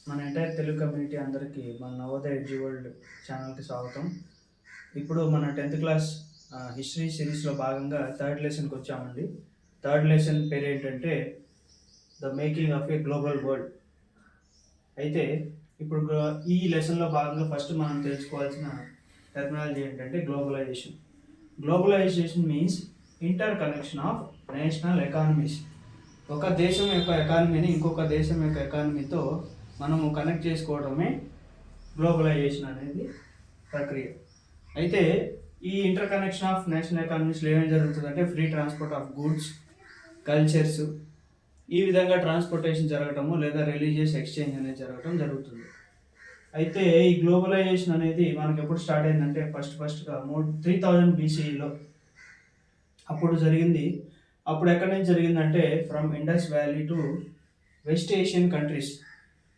మన entire Telugu community అందరికీ మన నవోదయ ఎడ్జి వరల్డ్ ఛానల్కి స్వాగతం. ఇప్పుడు మన 10th క్లాస్ హిస్టరీ సిరీస్లో భాగంగా థర్డ్ లెసన్కి వచ్చామండి. థర్డ్ లెసన్ పేరు ఏంటంటే the making of a global world. అయితే ఇప్పుడు ఈ లెసన్లో భాగంగా ఫస్ట్ మనం తెలుసుకోవాల్సిన టెర్మినాలజీ ఏంటంటే globalisation. Globalisation means interconnection of national economies. ఒక దేశం యొక్క ఎకానమీని ఇంకొక దేశం యొక్క ఎకానమీతో మనము కనెక్ట్ చేసుకోవడమే గ్లోబలైజేషన్ అనేది ప్రక్రియ. అయితే ఈ ఇంటర్ కనెక్షన్ ఆఫ్ నేషనల్ ఎకానమీస్లో ఏమేమి జరుగుతుందంటే free transport of goods, cultures, ఈ విధంగా ట్రాన్స్పోర్టేషన్ జరగటము లేదా రిలీజియస్ ఎక్స్చేంజ్ అనేది జరగటం జరుగుతుంది. అయితే ఈ గ్లోబలైజేషన్ అనేది మనకి ఎప్పుడు స్టార్ట్ అయిందంటే ఫస్ట్గా 3000 BCEలో అప్పుడు జరిగింది. అప్పుడు ఎక్కడి నుంచి జరిగిందంటే from Indus valley to west Asian countries.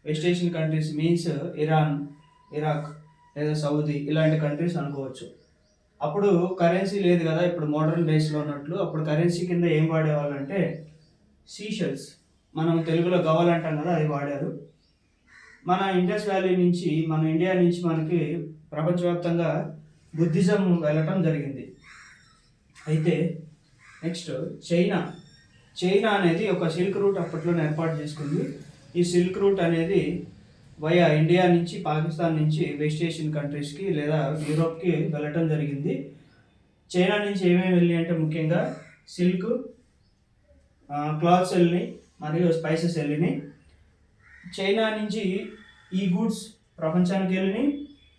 West Asian countries means Iran, Iraq లేదా సౌదీ ఇలాంటి కంట్రీస్ అనుకోవచ్చు. అప్పుడు కరెన్సీ లేదు కదా ఇప్పుడు మోడర్న్ డేస్లో ఉన్నట్లు. అప్పుడు కరెన్సీ కింద ఏం వాడేవాళ్ళు అంటే సీషెల్స్, మనం తెలుగులో గవల్ అంటాం కదా, అది వాడారు. మన ఇండస్ వ్యాలీ నుంచి మన ఇండియా నుంచి మనకి ప్రపంచవ్యాప్తంగా బుద్ధిజం వెళ్ళటం జరిగింది. అయితే నెక్స్ట్ చైనా అనేది ఒక సిల్క్ రూట్ అప్పట్లో ఏర్పాటు చేసుకుంది. ఈ సిల్క్ రూట్ అనేది వయా ఇండియా నుంచి పాకిస్తాన్ నుంచి వెస్ట్ ఏషియన్ కంట్రీస్కి లేదా యూరోప్కి వెళ్ళటం జరిగింది. చైనా నుంచి ఏమేమి వెళ్ళి అంటే ముఖ్యంగా సిల్క్, క్లాత్స్ వెళ్ళి మరియు స్పైసెస్ వెళ్ళి. చైనా నుంచి ఈ గూడ్స్ ప్రపంచానికి వెళ్ళి.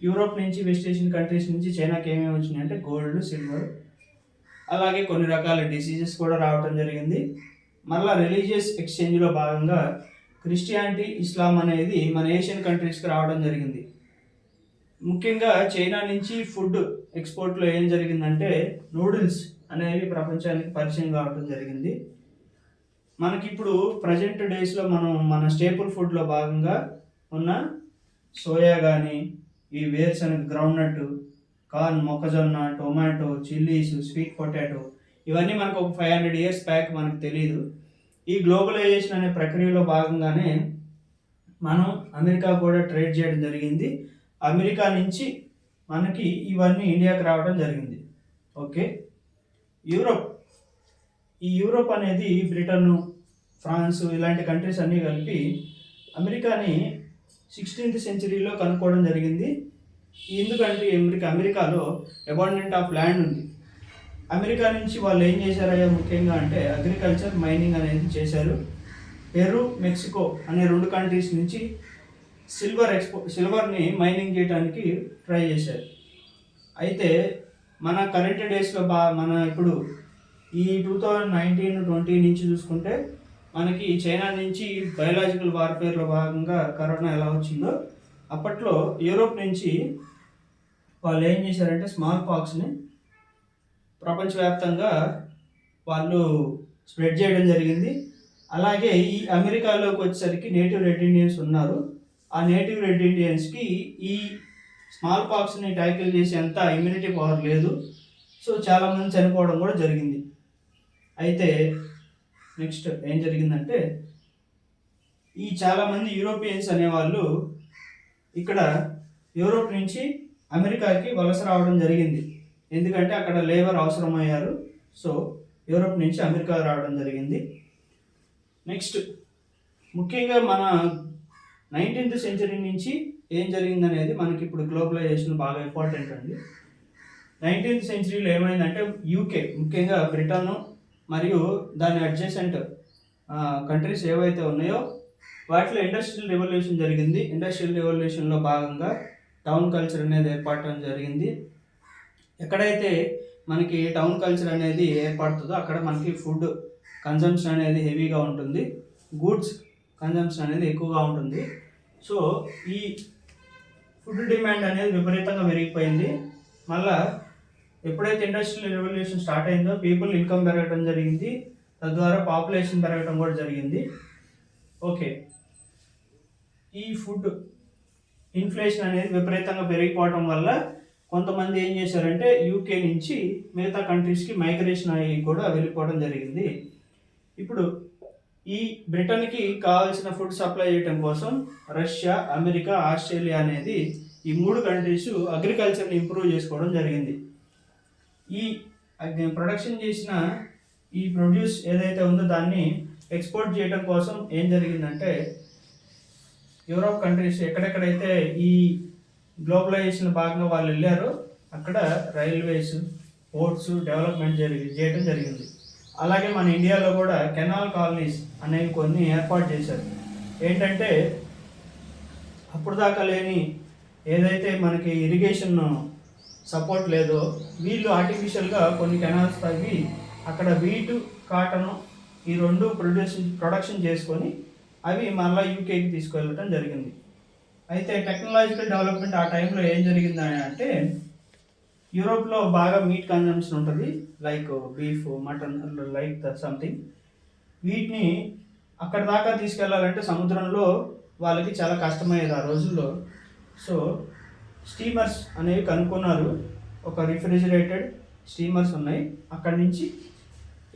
యూరోప్ నుంచి వెస్ట్ ఏషియన్ కంట్రీస్ నుంచి చైనాకి ఏమేమి వచ్చినాయి అంటే గోల్డ్, సిల్వర్, అలాగే కొన్ని రకాల డిసీజెస్ కూడా రావడం జరిగింది. మళ్ళీ రిలీజియస్ ఎక్స్చేంజ్లో భాగంగా క్రిస్టియానిటీ, ఇస్లాం అనేది మన ఏషియన్ కంట్రీస్కి రావడం జరిగింది. ముఖ్యంగా చైనా నుంచి ఫుడ్ ఎక్స్పోర్ట్లో ఏం జరిగిందంటే నూడిల్స్ అనేవి ప్రపంచానికి పరిచయం కావడం జరిగింది. మనకి ఇప్పుడు ప్రజెంట్ డేస్లో మన స్టేపుల్ ఫుడ్లో భాగంగా ఉన్న సోయా కానీ, ఈ వేరుశనగ, గ్రౌండ్నట్, కార్న్, మొక్కజొన్న, టొమాటో, చిల్లీస్, స్వీట్ పొటాటో, ఇవన్నీ మనకు ఒక 500 years బ్యాక్ మనకు తెలియదు. ఈ గ్లోబలైజేషన్ అనే ప్రక్రియలో భాగంగానే మనం అమెరికా కూడా ట్రేడ్ చేయడం జరిగింది. అమెరికా నుంచి మనకి ఇవన్నీ ఇండియాకి రావడం జరిగింది. ఓకే, ఈ యూరోప్ అనేది బ్రిటన్, ఫ్రాన్స్ ఇలాంటి కంట్రీస్ అన్నీ కలిపి అమెరికాని 16th centuryలో కనుక్కోవడం జరిగింది. ఎందుకంటే అమెరికాలో అబాండెంట్ ఆఫ్ ల్యాండ్ ఉంది. అమెరికా నుంచి వాళ్ళు ఏం చేశారయ్యా ముఖ్యంగా అంటే అగ్రికల్చర్, మైనింగ్ అనేది చేశారు. పెరు, మెక్సికో అనే 2 కంట్రీస్ నుంచి సిల్వర్ని మైనింగ్ చేయడానికి ట్రై చేశారు. అయితే మన కరెంట్ డేస్లో మన ఇప్పుడు ఈ 2019-20 నుంచి చూసుకుంటే మనకి చైనా నుంచి బయోలాజికల్ వార్ఫేర్లో భాగంగా కరోనా ఎలా వచ్చిందో అప్పట్లో యూరోప్ నుంచి వాళ్ళు ఏం చేశారంటే స్మాల్ పాక్స్ని ప్రపంచవ్యాప్తంగా వాళ్ళు స్ప్రెడ్ చేయడం జరిగింది. అలాగే ఈ అమెరికాలోకి వచ్చేసరికి నేటివ్ రెడ్ ఇండియన్స్ ఉన్నారు. ఆ నేటివ్ రెడ్ ఇండియన్స్కి ఈ స్మాల్ పాక్స్ని ట్యాకిల్ చేసేంత ఇమ్యూనిటీ పవర్ లేదు. సో చాలామంది చనిపోవడం కూడా జరిగింది. అయితే నెక్స్ట్ ఏం జరిగిందంటే ఈ చాలామంది యూరోపియన్స్ అనేవాళ్ళు ఇక్కడ యూరోప్ నుంచి అమెరికాకి వలస రావడం జరిగింది. ఎందుకంటే అక్కడ లేబర్ అవసరమయ్యారు. సో యూరోప్ నుంచి అమెరికా రావడం జరిగింది. నెక్స్ట్ ముఖ్యంగా మన 19th century నుంచి ఏం జరిగిందనేది మనకి ఇప్పుడు గ్లోబలైజేషన్ బాగా ఇంపార్టెంట్ అండి. 19th centuryలో ఏమైందంటే యూకే, ముఖ్యంగా బ్రిటన్ మరియు దాని అడ్జసెంట్ కంట్రీస్ ఏవైతే ఉన్నాయో వాటిలో ఇండస్ట్రియల్ రెవల్యూషన్ జరిగింది. ఇండస్ట్రియల్ రెవల్యూషన్లో భాగంగా టౌన్ కల్చర్ అనేది ఏర్పడటం జరిగింది. ఎక్కడైతే మనకి టౌన్ కల్చర్ అనేది ఏర్పడుతుందో అక్కడ మనకి ఫుడ్ కన్జంప్షన్ అనేది హెవీగా ఉంటుంది, గూడ్స్ కన్జంప్షన్ అనేది ఎక్కువగా ఉంటుంది. సో ఈ ఫుడ్ డిమాండ్ అనేది విపరీతంగా పెరిగిపోయింది. మళ్ళా ఎప్పుడైతే ఇండస్ట్రియల్ రెవల్యూషన్ స్టార్ట్ అయిందో పీపుల్ ఇన్కమ్ పెరగడం జరిగింది, తద్వారా పాపులేషన్ పెరగడం కూడా జరిగింది. ఓకే, ఈ ఫుడ్ ఇన్ఫ్లేషన్ అనేది విపరీతంగా పెరిగిపోవడం వల్ల కొంతమంది ఏం చేశారంటే యూకే నుంచి మిగతా కంట్రీస్కి మైగ్రేషన్ అయ్యి కూడా వెళ్ళిపోవడం జరిగింది. ఇప్పుడు ఈ బ్రిటన్కి కావాల్సిన ఫుడ్ సప్లై చేయడం కోసం రష్యా, అమెరికా, ఆస్ట్రేలియా అనేది ఈ 3 కంట్రీస్ అగ్రికల్చర్ని ఇంప్రూవ్ చేసుకోవడం జరిగింది. ఈ ప్రొడక్షన్ చేసిన ఈ ప్రొడ్యూస్ ఏదైతే ఉందో దాన్ని ఎక్స్పోర్ట్ చేయడం కోసం ఏం జరిగిందంటే యూరోప్ కంట్రీస్ ఎక్కడెక్కడైతే ఈ గ్లోబలైజేషన్ భాగంగా వాళ్ళు వెళ్ళారో అక్కడ రైల్వేస్, పోర్ట్స్ డెవలప్మెంట్ చేయడం జరిగింది. అలాగే మన ఇండియాలో కూడా కెనాల్ కాలనీస్ అనేవి కొన్ని ఏర్పాటు చేశారు. ఏంటంటే అప్పుడు దాకా లేని ఏదైతే మనకి ఇరిగేషన్ సపోర్ట్ లేదో వీళ్ళు ఆర్టిఫిషియల్గా కొన్ని కెనాల్స్ తవ్వి అక్కడ వీటు, కాటను ఈ 2 ప్రొడక్షన్ చేసుకొని అవి మళ్ళీ యూకేకి తీసుకువెళ్ళటం జరిగింది. అయితే టెక్నాలజికల్ డెవలప్మెంట్ ఆ టైంలో ఏం జరిగిందని అంటే యూరోప్లో బాగా మీట్ కన్జంప్షన్ ఉంటుంది, like beef, mutton, like something. వీటిని అక్కడ దాకా తీసుకెళ్లాలంటే సముద్రంలో వాళ్ళకి చాలా కష్టమయ్యేది ఆ రోజుల్లో. సో స్టీమర్స్ అనేవి కనుక్కున్నారు. ఒక రిఫ్రిజిరేటెడ్ స్టీమర్స్ ఉన్నాయి. అక్కడి నుంచి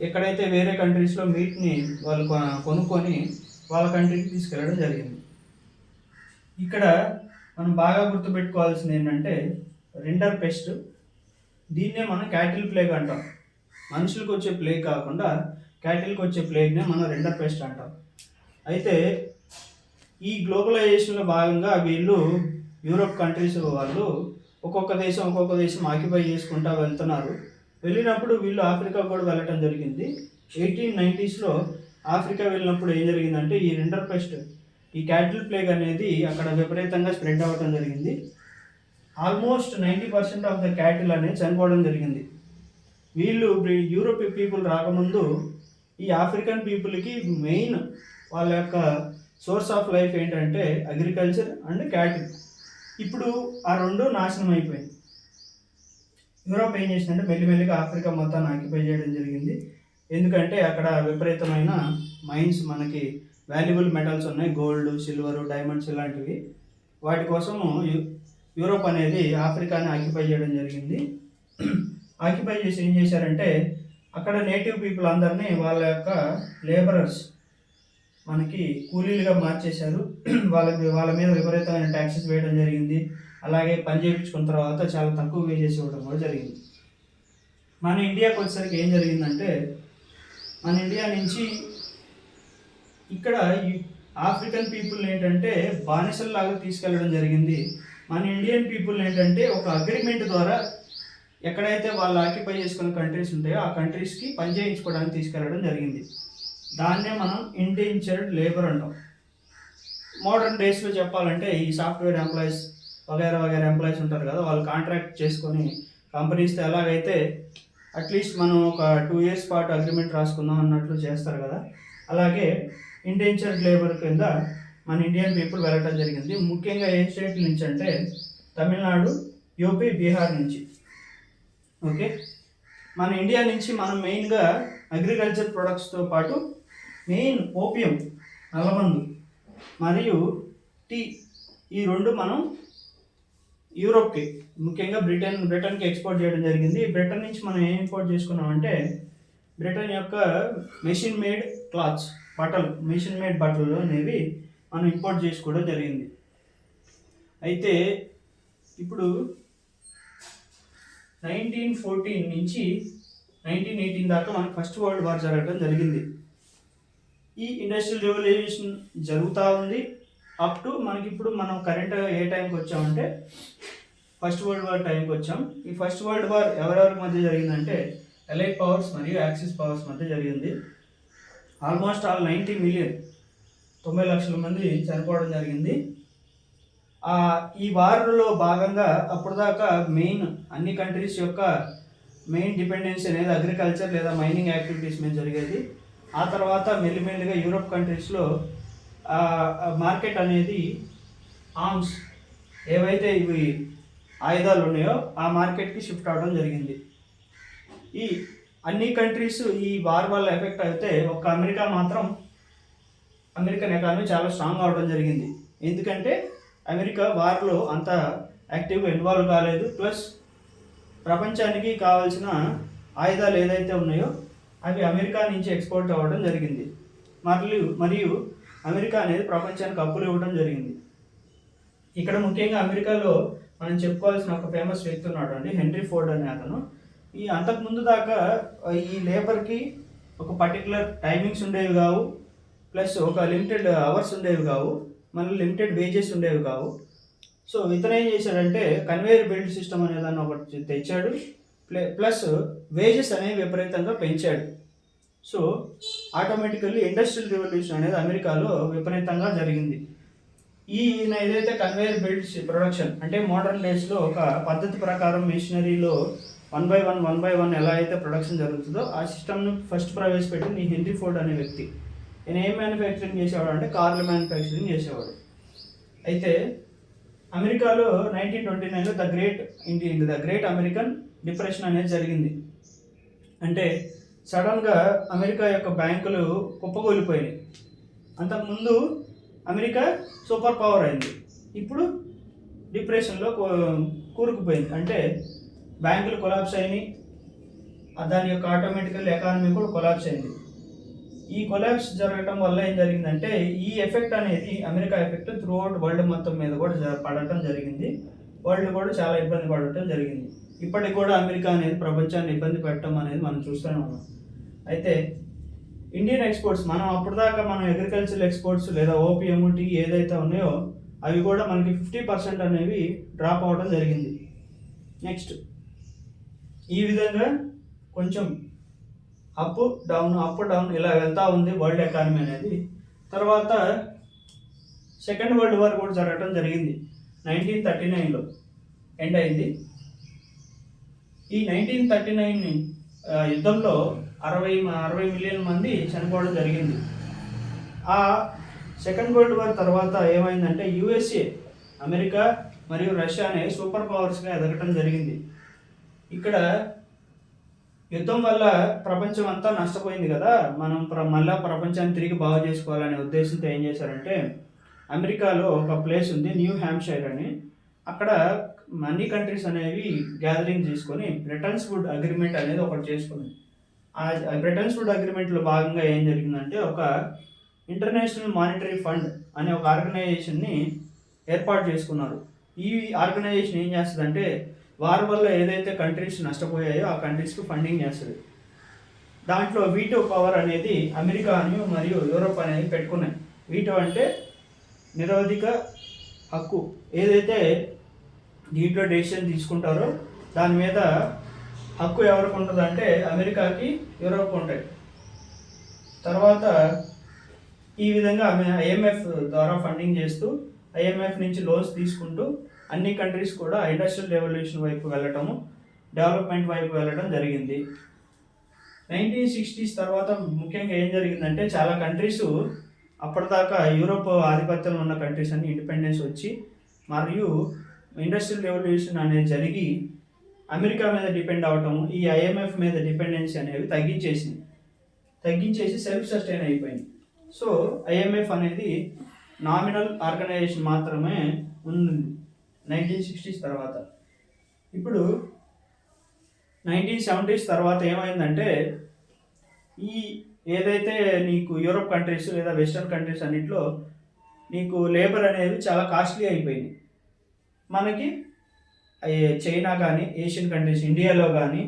ఎక్కడైతే వేరే కంట్రీస్లో మీట్ని వాళ్ళు కొనుక్కొని వాళ్ళ కంట్రీకి తీసుకెళ్ళడం జరిగింది. ఇక్కడ మనం బాగా గుర్తుపెట్టుకోవాల్సింది ఏంటంటే రిండర్ పెస్ట్. దీన్నే మనం క్యాటిల్ ప్లేగ్ అంటాం. మనుషులకు వచ్చే ప్లేగ్ కాకుండా క్యాటిల్కి వచ్చే ప్లేగ్నే మనం రిండర్ పెస్ట్ అంటాం. అయితే ఈ గ్లోబలైజేషన్లో భాగంగా వీళ్ళు యూరోప్ కంట్రీస్ వాళ్ళు ఒక్కొక్క దేశం ఆక్యుపై చేసుకుంటూ వెళ్తున్నారు. వెళ్ళినప్పుడు వీళ్ళు ఆఫ్రికా కూడా వెళ్ళటం జరిగింది. 1890స్లో ఆఫ్రికా వెళ్ళినప్పుడు ఏం జరిగిందంటే ఈ రిండర్ పెస్ట్, ఈ క్యాటిల్ ప్లేగ్ అనేది అక్కడ విపరీతంగా స్ప్రెడ్ అవ్వడం జరిగింది. ఆల్మోస్ట్ 90% ఆఫ్ ద క్యాటిల్ అనేది చనిపోవడం జరిగింది. వీళ్ళు యూరోప్ పీపుల్ రాకముందు ఈ ఆఫ్రికన్ పీపుల్కి మెయిన్ వాళ్ళ యొక్క సోర్స్ ఆఫ్ లైఫ్ ఏంటంటే అగ్రికల్చర్ అండ్ క్యాటిల్. ఇప్పుడు ఆ 2 నాశనం అయిపోయింది. యూరోప్ ఏం చేసిందంటే మెల్లిమెల్లిగా ఆఫ్రికా మొత్తాన్ని ఆక్యుపై చేయడం జరిగింది. ఎందుకంటే అక్కడ విపరీతమైన మైన్స్, మనకి వాల్యుబుల్ మెటల్స్ ఉన్నాయి, గోల్డ్, సిల్వర్, డైమండ్స్ ఇలాంటివి. వాటి కోసము యూరోప్ అనేది ఆఫ్రికాని ఆక్యుపై చేయడం జరిగింది. ఆక్యుపై చేసి ఏం చేశారంటే అక్కడ నేటివ్ పీపుల్ అందరినీ వాళ్ళ యొక్క లేబరర్స్, మనకి కూలీలుగా మార్చేశారు. వాళ్ళ మీద విపరీతమైన ట్యాక్సెస్ వేయడం జరిగింది. అలాగే పని చేయించుకున్న తర్వాత చాలా తక్కువ వేజెస్ ఇవ్వడం కూడా జరిగింది. మన ఇండియాకి వచ్చేసరికి ఏం జరిగిందంటే మన ఇండియా నుంచి ఇక్కడ ఆఫ్రికన్ పీపుల్ ఏంటంటే బానిసల్లాగా తీసుకెళ్ళడం జరిగింది. మన ఇండియన్ పీపుల్ ఏంటంటే ఒక అగ్రిమెంట్ ద్వారా ఎక్కడైతే వాళ్ళు ఆక్యుపై చేసుకున్న కంట్రీస్ ఉంటాయో ఆ కంట్రీస్కి పని చేయించుకోవడానికి తీసుకెళ్ళడం జరిగింది. దాన్నే మనం ఇండెంచర్డ్ లేబర్ అంటాం. మోడర్న్ డేస్లో చెప్పాలంటే ఈ సాఫ్ట్వేర్ ఎంప్లాయీస్ వగైరా ఎంప్లాయీస్ ఉంటారు కదా, వాళ్ళు కాంట్రాక్ట్ చేసుకొని కంపెనీస్తో ఎలాగైతే అట్లీస్ట్ మనం ఒక 2 years పాటు అగ్రిమెంట్ రాసుకుందాం అన్నట్లు చేస్తారు కదా, అలాగే ఇండెంచర్డ్ లేబర్ కింద మన ఇండియన్ పీపుల్ వెళ్ళటం జరిగింది. ముఖ్యంగా ఏ స్టేట్ నుంచి అంటే తమిళనాడు, యూపీ, బీహార్ నుంచి. ఓకే, మన ఇండియా నుంచి మనం మెయిన్గా అగ్రికల్చర్ ప్రొడక్ట్స్తో పాటు మెయిన్ ఓపియం, నల్లమందు మరియు టీ, ఈ 2 మనం యూరోప్కి, ముఖ్యంగా బ్రిటన్కి ఎక్స్పోర్ట్ చేయడం జరిగింది. బ్రిటన్ నుంచి మనం ఏం ఇంపోర్ట్ చేసుకున్నామంటే బ్రిటన్ యొక్క machine made clothes, machine made బట్టలు అనేవి మనం ఇంపోర్ట్ చేసుకోవడం జరిగింది. అయితే ఇప్పుడు 1914 నుంచి 1918 దాకా మనకు ఫస్ట్ వరల్డ్ వార్ జరగడం జరిగింది. ఈ ఇండస్ట్రియల్ రెవల్యూషన్ జరుగుతూ ఉంది అప్ టు మనకి ఇప్పుడు మనం కరెంట్ ఏ టైంకి వచ్చామంటే ఫస్ట్ వరల్డ్ వార్ టైంకి వచ్చాం. ఈ ఫస్ట్ వరల్డ్ వార్ ఎవరెవరి మధ్య జరిగిందంటే ఎలైట్ పవర్స్ మరియు యాక్సిస్ పవర్స్ మధ్య జరిగింది. ఆల్మోస్ట్ 90 మిలియన్, 90 లక్షల మంది చనిపోవడం జరిగింది. ఈ వార్లో భాగంగా అప్పుడు దాకా మెయిన్ అన్ని కంట్రీస్ యొక్క మెయిన్ డిపెండెన్సీ అనేది అగ్రికల్చర్ లేదా మైనింగ్ యాక్టివిటీస్ మీద జరిగేది. ఆ తర్వాత మెల్లిమెల్లిగా యూరోప్ కంట్రీస్లో మార్కెట్ అనేది ఆర్మ్స్, ఏవైతే ఇవి ఆయుధాలు ఉన్నాయో ఆ మార్కెట్కి షిఫ్ట్ అవ్వడం జరిగింది. ఈ అన్ని కంట్రీస్ ఈ వార్ వల్ల ఎఫెక్ట్ అయితే ఒక్క అమెరికా మాత్రం, అమెరికన్ ఎకానమీ చాలా స్ట్రాంగ్ అవడం జరిగింది. ఎందుకంటే అమెరికా వార్లో అంత యాక్టివ్గా ఇన్వాల్వ్ కాలేదు. ప్లస్ ప్రపంచానికి కావాల్సిన ఆయుధాలు ఏదైతే ఉన్నాయో అవి అమెరికా నుంచి ఎక్స్పోర్ట్ అవ్వడం జరిగింది. మరియు అమెరికా అనేది ప్రపంచానికి అప్పులు ఇవ్వడం జరిగింది. ఇక్కడ ముఖ్యంగా అమెరికాలో మనం చెప్పుకోవాల్సిన ఒక ఫేమస్ వ్యక్తి ఉన్నాడు అండి, హెన్రీ ఫోర్డ్ అనే అతను. ఈ అంతకుముందు దాకా ఈ లేబర్కి ఒక పర్టికులర్ టైమింగ్స్ ఉండేవి కావు, ప్లస్ ఒక లిమిటెడ్ అవర్స్ ఉండేవి కావు, మళ్ళీ లిమిటెడ్ వేజెస్ ఉండేవి కావు. సో ఇతను ఏం చేశాడంటే కన్వేయర్ బెల్ట్ సిస్టమ్ అనే దాన్ని ఒకటి తెచ్చాడు, ప్లస్ వేజెస్ అనేవి విపరీతంగా పెంచాడు. సో ఆటోమేటికల్లీ ఇండస్ట్రియల్ రెవల్యూషన్ అనేది అమెరికాలో విపరీతంగా జరిగింది. ఈయన ఏదైతే కన్వేయర్ బెల్ట్స్ ప్రొడక్షన్ అంటే మోడర్న్ డేస్లో ఒక పద్ధతి ప్రకారం మిషనరీలో 1 by 1 ఎలా అయితే ప్రొడక్షన్ జరుగుతుందో ఆ సిస్టమ్ను ఫస్ట్ ప్రవేశపెట్టింది ఈ హెన్రీ ఫోర్డ్ అనే వ్యక్తి. ఈయన ఏం మ్యానుఫ్యాక్చరింగ్ చేసేవాడు అంటే కార్ల మ్యానుఫ్యాక్చరింగ్ చేసేవాడు. అయితే అమెరికాలో 1929లో ద గ్రేట్ అమెరికన్ డిప్రెషన్ అనేది జరిగింది. అంటే సడన్గా అమెరికా యొక్క బ్యాంకులు కుప్పకూలిపోయినాయి. అంతకుముందు అమెరికా సూపర్ పవర్ అయింది, ఇప్పుడు డిప్రెషన్లో కూరుకుపోయింది. అంటే బ్యాంకులు కొలాప్స్ అయినాయి, దాని యొక్క ఆటోమేటికల్ ఎకానమీ కూడా కొలాప్స్ అయింది. ఈ కొలాప్స్ జరగడం వల్ల ఏం జరిగిందంటే ఈ ఎఫెక్ట్ అనేది America effect through out world మొత్తం మీద కూడా పడటం జరిగింది. వరల్డ్ కూడా చాలా ఇబ్బంది పడటం జరిగింది. ఇప్పటికి కూడా అమెరికా అనేది ప్రపంచాన్ని ఇబ్బంది పెట్టడం అనేది మనం చూస్తూనే ఉన్నాం. అయితే ఇండియన్ ఎక్స్పోర్ట్స్ మనం అప్పటిదాకా మనం అగ్రికల్చరల్ ఎక్స్పోర్ట్స్ లేదా ఓపిఎం, టీ ఏదైతే ఉన్నాయో అవి కూడా మనకి 50% అనేవి డ్రాప్ అవ్వడం జరిగింది. నెక్స్ట్ ఈ విధంగా కొంచెం అప్ డౌన్ ఇలా వెళ్తూ ఉంది వరల్డ్ ఎకానమీ అనేది. తర్వాత సెకండ్ వరల్డ్ వార్ కూడా జరగడం జరిగింది, 1939లో ఎండ్ అయింది. ఈ 1939 యుద్ధంలో 60 మిలియన్ మంది చనిపోవడం జరిగింది. ఆ సెకండ్ వరల్డ్ వార్ తర్వాత ఏమైందంటే యుఎస్ఏ, అమెరికా మరియు రష్యా అనే సూపర్ పవర్స్గా ఎదగటం జరిగింది. ఇక్కడ యుద్ధం వల్ల ప్రపంచం అంతా నష్టపోయింది కదా, మనం మళ్ళీ ప్రపంచాన్ని తిరిగి బాగు చేసుకోవాలనే ఉద్దేశంతో ఏం చేశారంటే అమెరికాలో ఒక ప్లేస్ ఉంది న్యూ హ్యాంప్షైర్ అని, అక్కడ అన్ని కంట్రీస్ అనేవి గ్యాదరింగ్ చేసుకొని బ్రిటన్స్ వుడ్ అగ్రిమెంట్ అనేది ఒకటి చేసుకుంది. ఆ బ్రిటన్స్ వుడ్ అగ్రిమెంట్లో భాగంగా ఏం జరిగిందంటే ఒక ఇంటర్నేషనల్ మానిటరీ ఫండ్ అనే ఒక ఆర్గనైజేషన్ని ఏర్పాటు చేసుకున్నారు. ఈ ఆర్గనైజేషన్ ఏం చేస్తుందంటే వారి వల్ల ఏదైతే కంట్రీస్ నష్టపోయాయో ఆ కంట్రీస్కి ఫండింగ్ చేస్తుంది. దాంట్లో వీటో పవర్ అనేది అమెరికా మరియు యూరోప్ అనేది పెట్టుకున్నాయి. వీటో అంటే నిరోధిక హక్కు, ఏదైతే దీంట్లో డెసిషన్ తీసుకుంటారో దాని మీద హక్కు ఎవరికి ఉంటుంది అంటే అమెరికాకి, యూరోప్ ఉంటాయి. తర్వాత ఈ విధంగా ఐఎంఎఫ్ ద్వారా ఫండింగ్ చేస్తూ ఐఎంఎఫ్ నుంచి లోన్స్ తీసుకుంటూ అన్ని కంట్రీస్ కూడా ఇండస్ట్రియల్ రెవల్యూషన్ వైపు వెళ్ళటము, డెవలప్మెంట్ వైపు వెళ్ళడం జరిగింది. 1960s తర్వాత ముఖ్యంగా ఏం జరిగిందంటే చాలా కంట్రీస్ అప్పటిదాకా యూరోప్ ఆధిపత్యంలో ఉన్న కంట్రీస్ అన్ని ఇండిపెండెన్స్ వచ్చి మరియు ఇండస్ట్రియల్ రెవల్యూషన్ అనేది జరిగి అమెరికా మీద డిపెండ్ అవ్వటం, ఈ ఐఎంఎఫ్ మీద డిపెండెన్సీ అనేవి తగ్గించేసి సెల్ఫ్ సస్టైన్ అయిపోయింది. సో ఐఎంఎఫ్ అనేది నామినల్ ఆర్గనైజేషన్ మాత్రమే ఉంది 1960s తర్వాత. ఇప్పుడు 1970s తర్వాత ఏమైందంటే ఈ ఏదైతే నీకు యూరోప్ కంట్రీస్ లేదా వెస్టర్న్ కంట్రీస్ అన్నింటిలో నీకు లేబర్ అనేది చాలా కాస్ట్లీ అయిపోయింది. మనకి చైనా కానీ ఏషియన్ కంట్రీస్, ఇండియాలో కానీ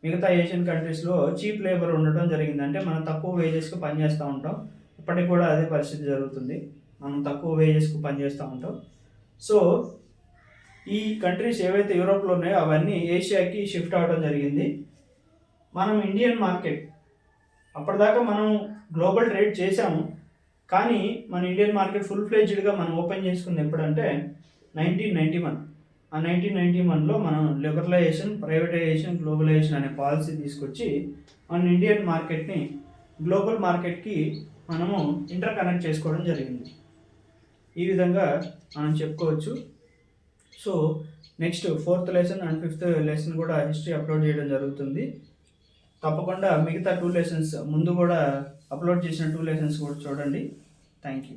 మిగతా ఏషియన్ కంట్రీస్లో చీప్ లేబర్ ఉండటం జరిగింది. అంటే మనం తక్కువ వేజెస్కి పనిచేస్తూ ఉంటాం, ఇప్పటికి కూడా అదే పరిస్థితి జరుగుతుంది, మనం తక్కువ వేజెస్కి పనిచేస్తూ ఉంటాం. సో ఈ కంట్రీస్ ఏవైతే యూరోప్లో ఉన్నాయో అవన్నీ ఏషియాకి షిఫ్ట్ అవ్వడం జరిగింది. మనం ఇండియన్ మార్కెట్ అప్పటిదాకా మనం గ్లోబల్ ట్రేడ్ చేసాము, కానీ మన ఇండియన్ మార్కెట్ ఫుల్ ఫ్లెడ్జ్డ్గా మనం ఓపెన్ చేసుకుంది ఎప్పుడంటే 1991. ఆ 1991లో మనం లిబరలైజేషన్, ప్రైవేటైజేషన్, గ్లోబలైజేషన్ అనే పాలసీ తీసుకొచ్చి మన ఇండియన్ మార్కెట్ని గ్లోబల్ మార్కెట్కి మనము ఇంటర్ కనెక్ట్ చేసుకోవడం జరిగింది. ఈ విధంగా మనం చెప్పుకోవచ్చు. So next 4th lesson and 5th lesson కూడా హిస్టరీ అప్లోడ్ చేయడం జరుగుతుంది. తప్పకుండా మిగతా 2 లెసన్స్ ముందు కూడా అప్లోడ్ చేసిన 2 లెసన్స్ కూడా చూడండి. Thank you.